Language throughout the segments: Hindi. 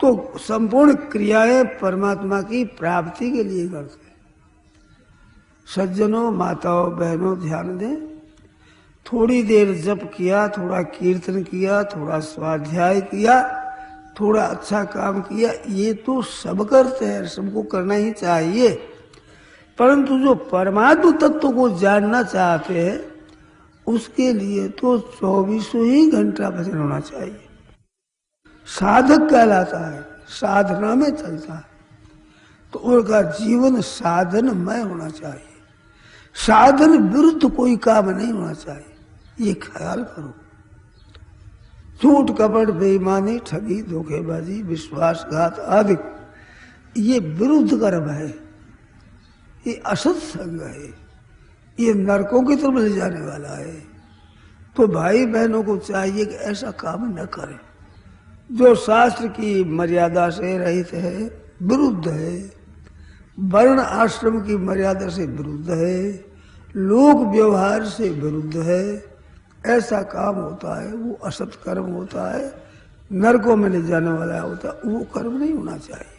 तो संपूर्ण क्रियाएं परमात्मा की प्राप्ति के लिए करते हैं। सज्जनों, माताओं, बहनों, ध्यान दें। थोड़ी देर जप किया, थोड़ा कीर्तन किया, थोड़ा स्वाध्याय किया, थोड़ा अच्छा काम किया, ये तो सब करते हैं, सबको करना ही चाहिए। परंतु जो परमात्म तत्व को जानना चाहते हैं उसके लिए तो 24 ही घंटा भजन होना चाहिए। साधक कहलाता है, साधना में चलता है, तो उनका जीवन साधनमय होना चाहिए। साधन विरुद्ध कोई काम नहीं होना चाहिए, ये ख्याल करो। झूठ, कपट, बेईमानी, ठगी, धोखेबाजी, विश्वासघात आदि ये विरुद्ध कर्म है, ये असत संग है, ये नरकों की तरफ ले जाने वाला है। तो भाई बहनों को चाहिए कि ऐसा काम न करें। जो शास्त्र की मर्यादा से रहित है, विरुद्ध है, वर्ण आश्रम की मर्यादा से विरुद्ध है, लोक व्यवहार से विरुद्ध है, ऐसा काम होता है, वो असत कर्म होता है, नरकों में ले जाने वाला होता है, वो कर्म नहीं होना चाहिए।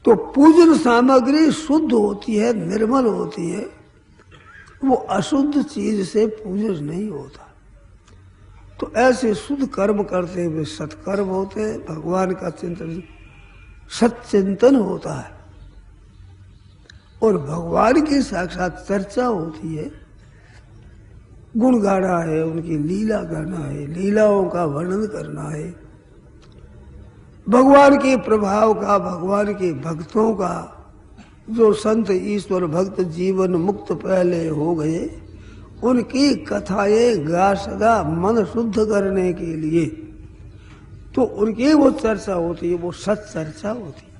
तो पूजन सामग्री शुद्ध होती है, निर्मल होती है, वो अशुद्ध चीज से पूजन नहीं होता। तो ऐसे शुद्ध कर्म करते हुए सत्कर्म होते हैं, भगवान का चिंतन, सच्चिंतन होता है और भगवान की साक्षात चर्चा होती है। गुण गाना है, उनकी लीला गाना है, लीलाओं का वर्णन करना है, भगवान के प्रभाव का, भगवान के भक्तों का, जो संत ईश्वर भक्त जीवन मुक्त पहले हो गए, उनकी कथाएं गा सदा मन शुद्ध करने के लिए। तो उनकी वो चर्चा होती है, वो सत चर्चा होती है,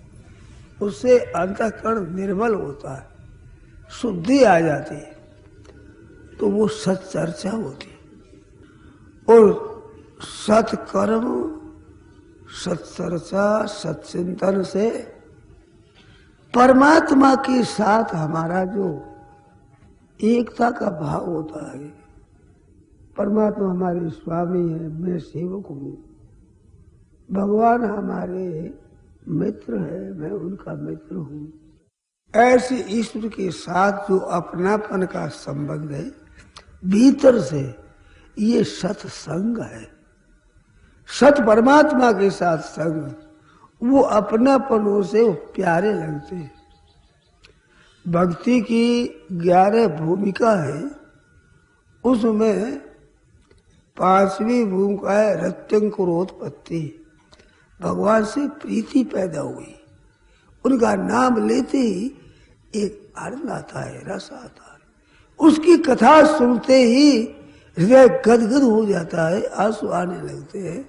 उससे अंतःकरण निर्मल होता है, शुद्धि आ जाती है, तो वो सत चर्चा होती है। और सत्कर्म, सत्चर्चा, सत्चिंतन से परमात्मा के साथ हमारा जो एकता का भाव होता है, परमात्मा हमारे स्वामी है, मैं सेवक हूँ, भगवान हमारे मित्र है, मैं उनका मित्र हूँ, ऐसे ईश्वर के साथ जो अपनापन का संबंध है भीतर से, ये सत्संग है। सत परमात्मा के साथ संग, वो अपनापनों से वो प्यारे लगते हैं। भक्ति की 11 भूमिका है, उसमें 5वीं भूमिका है रत्यंकुरोत्पत्ति। भगवान से प्रीति पैदा हुई, उनका नाम लेते ही एक आनंद आता है, रस आता है, उसकी कथा सुनते ही हृदय गदगद हो जाता है, आंसू आने लगते हैं।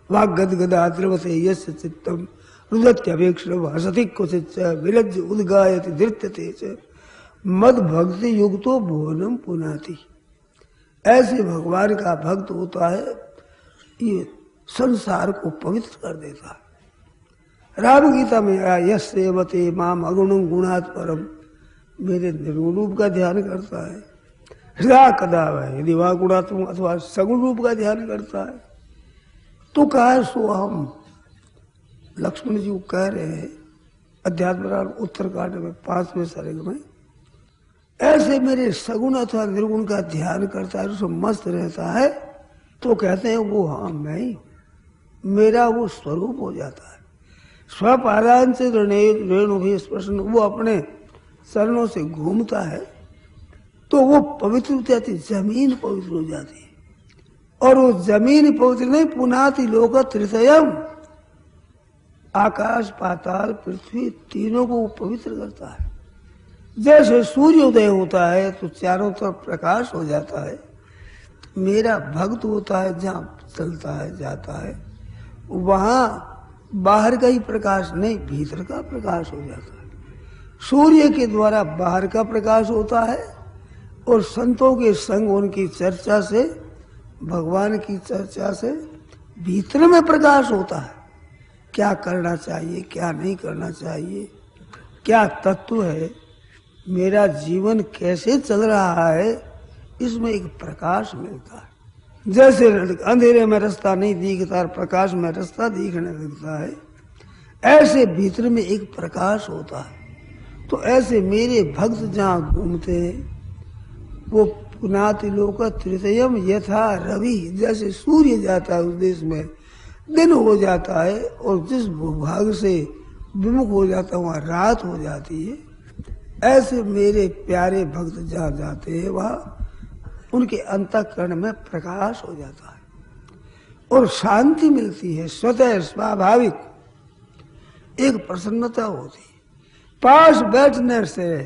वाग गदगदा द्रवते यस्य चित्तम रुदत्यवेक्षणम हसति क्वचित् विलज्ज उद्गायति धृत्यते च मद भक्ति युक्तो भुवनम पुनाति। ऐसे भगवान का भक्त होता है, ये संसार को पवित्र कर देता है। राम गीता में आया, यस सेवते माम अगुणं गुणात् परम, मेरे निर्गुण रूप का ध्यान करता है। हृदय कदा है यदि वह गुणात्मक अथवा सगुण रूप का ध्यान करता है, तो कहा है सो हम। लक्ष्मण जी को कह रहे हैं अध्यात्म उत्तरकांड में 5वें सर्ग में, ऐसे मेरे सगुण अथवा निर्गुण का ध्यान करता है, उसको मस्त रहता है, तो कहते हैं वो हाँ मैं ही हूँ, मेरा वो स्वरूप हो जाता है। स्वपादान से रेणु भी स्पर्शन, वो अपने चरणों से घूमता है तो वो पवित्र हो जाती, जमीन पवित्र हो जाती है। और वो जमीन पवित्र नहीं, पुनाति लोक त्रितयम, आकाश पाताल पृथ्वी तीनों को पवित्र करता है। जैसे सूर्योदय होता है तो चारों तरफ प्रकाश हो जाता है, मेरा भक्त होता है जहाँ चलता है जाता है वहाँ बाहर का ही प्रकाश नहीं, भीतर का प्रकाश हो जाता है। सूर्य के द्वारा बाहर का प्रकाश होता है और संतों के संग, उनकी चर्चा से, भगवान की चर्चा से भीतर में प्रकाश होता है। क्या करना चाहिए, क्या नहीं करना चाहिए, क्या तत्व है, मेरा जीवन कैसे चल रहा है, इसमें एक प्रकाश मिलता है। जैसे अंधेरे में रास्ता नहीं दिखता, प्रकाश में रास्ता दिखने लगता है, ऐसे भीतर में एक प्रकाश होता है। तो ऐसे मेरे भक्त जहाँ घूमते हैं वो पुनाति लोक तृतीयम यथा रवि, जैसे सूर्य जाता है उस देश में दिन हो जाता है, और जिस भूभाग से विमुख हो जाता है वहाँ रात हो जाती है, ऐसे मेरे प्यारे भक्त जहाँ जाते हैं वहाँ उनके अंतःकरण में प्रकाश हो जाता है और शांति मिलती है। स्वतः स्वाभाविक एक प्रसन्नता होती है। पास बैठने से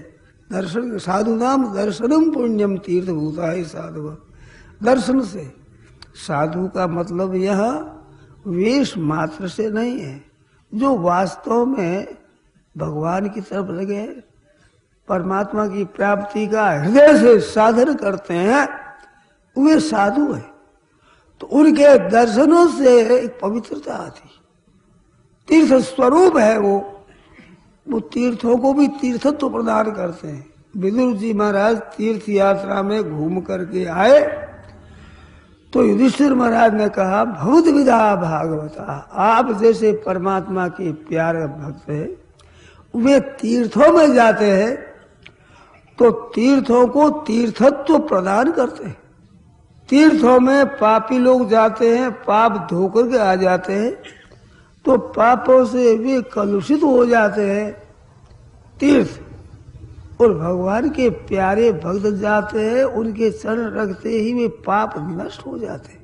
दर्शन, साधु नाम दर्शनम पुण्यम तीर्थ भूता है साधु। दर्शन से, साधु का मतलब यह वेश मात्र से नहीं है, जो वास्तव में भगवान की तरफ लगे, परमात्मा की प्राप्ति का हृदय से साधन करते हैं, वे साधु है। तो उनके दर्शनों से एक पवित्रता आती, तीर्थ स्वरूप है वो तीर्थों को भी तीर्थत्व प्रदान करते हैं। विदुर जी महाराज तीर्थ यात्रा में घूम करके आए तो युधिष्ठिर महाराज ने कहा, बहुत विधा भागवता, आप जैसे परमात्मा के प्यारे भक्त हैं, वे तीर्थों में जाते हैं तो तीर्थों को तीर्थत्व प्रदान करते हैं। तीर्थों में पापी लोग जाते हैं, पाप धोकर के आ जाते हैं, तो पापों से वे कलुषित हो जाते हैं तीर्थ, और भगवान के प्यारे भक्त जाते हैं, उनके चरण रखते ही वे पाप नष्ट हो जाते हैं।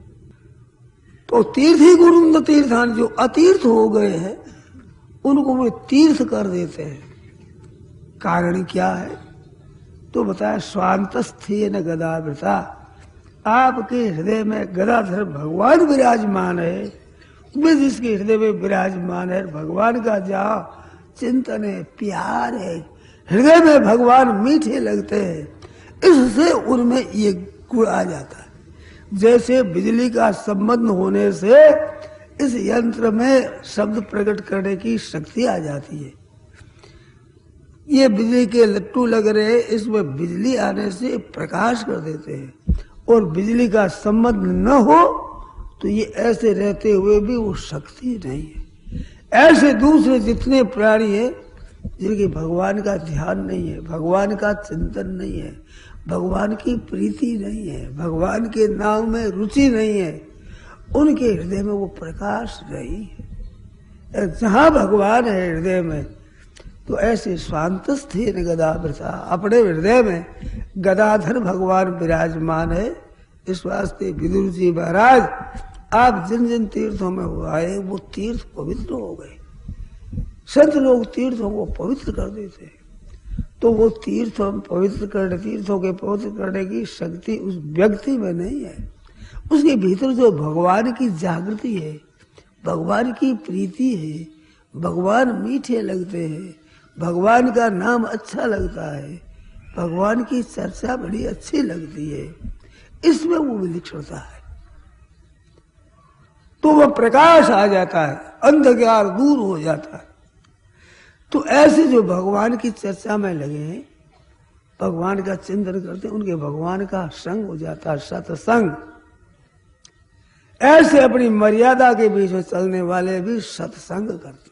तो तीर्थ ही गुरु तीर्थान, जो अतीर्थ हो गए हैं उनको वे तीर्थ कर देते हैं। कारण क्या है? तो बताया, स्वांतस्थेन गदावृता, आपके हृदय में गदाधर भगवान विराजमान है। वे जिसके हृदय में विराजमान है, भगवान का जहाँ चिंतन है, प्यार है, हृदय में भगवान मीठे लगते हैं, इससे उनमें ये गुण आ जाता है। जैसे बिजली का संबंध होने से इस यंत्र में शब्द प्रकट करने की शक्ति आ जाती है। ये बिजली के लट्टू लग रहे हैं, इसमें बिजली आने से प्रकाश कर देते हैं, और बिजली का संबंध न हो तो ये ऐसे रहते हुए भी वो शक्ति नहीं है। ऐसे दूसरे जितने प्राणी हैं जिनके भगवान का ध्यान नहीं है, भगवान का चिंतन नहीं है, भगवान की प्रीति नहीं है, भगवान के नाम में रुचि नहीं है, उनके हृदय में वो प्रकाश नहीं है। जहाँ भगवान है हृदय में, तो ऐसे स्वांतस्थेन गदावृता, अपने हृदय में गदाधर भगवान विराजमान है। इस वास्ते विदुर जी महाराज, आप जिन जिन तीर्थों में हो आए वो तीर्थ पवित्र हो गए। संत लोग तीर्थों को पवित्र कर देते हैं, तो वो तीर्थों के पवित्र करने की शक्ति उस व्यक्ति में नहीं है। उसके भीतर जो भगवान की जागृति है, भगवान की प्रीति है, भगवान मीठे लगते हैं, भगवान का नाम अच्छा लगता है, भगवान की चर्चा बड़ी अच्छी लगती है, इसमें वो विलक्षणता है। तो वह प्रकाश आ जाता है, अंधकार दूर हो जाता है। तो ऐसे जो भगवान की चर्चा में लगे हैं, भगवान का चिंतन करते हैं, उनके भगवान का संग हो जाता है, सत्संग। ऐसे अपनी मर्यादा के बीच में चलने वाले भी सत्संग करते,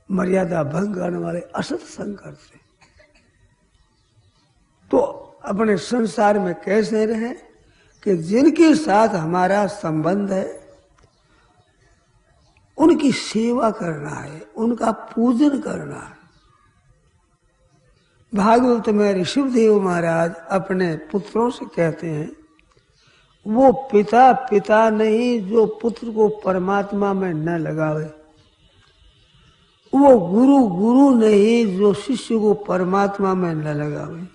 मर्यादा भंग करने वाले असत्संग करते। तो अपने संसार में कैसे रहें कि जिनके साथ हमारा संबंध है उनकी सेवा करना है, उनका पूजन करना है। भागवत में ऋषभदेव महाराज अपने पुत्रों से कहते हैं, वो पिता नहीं जो पुत्र को परमात्मा में न लगावे, वो गुरु नहीं जो शिष्य को परमात्मा में न लगावे,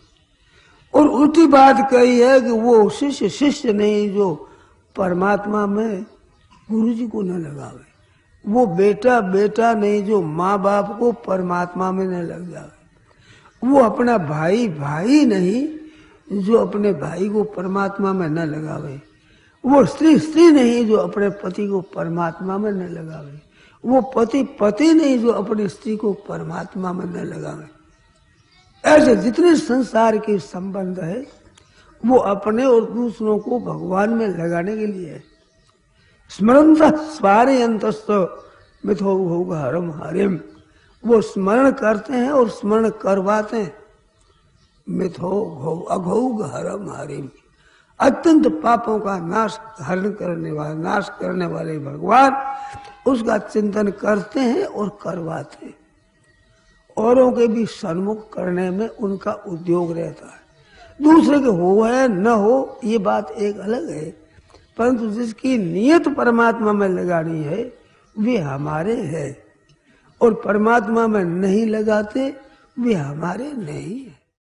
और उल्टी बात कही है कि वो शिष्य नहीं जो परमात्मा में गुरु जी को न लगावे, वो बेटा नहीं जो माँ बाप को परमात्मा में न लग जावे, वो अपना भाई नहीं जो अपने भाई को परमात्मा में न लगावे, वो स्त्री नहीं जो अपने पति को परमात्मा में न लगावे, वो पति नहीं जो अपनी स्त्री को परमात्मा में न लगावे। ऐसे जितने संसार के संबंध है वो अपने और दूसरों को भगवान में लगाने के लिए है। स्मरणतः स्वारे अंतस्थ मिथो भोग हरम हरिम, वो स्मरण करते हैं और स्मरण करवाते हैं। मिथो भोग अघोग हरम हरिम, अत्यंत पापों का नाश हरण करने वाले, नाश करने वाले भगवान उसका चिंतन करते हैं और करवाते हैं। औरों के भी सन्मुख करने में उनका उद्योग रहता है। दूसरे के हो है न हो ये बात एक अलग है, परंतु जिसकी नियत परमात्मा में लगानी है वे हमारे हैं, और परमात्मा में नहीं लगाते वे हमारे नहीं है।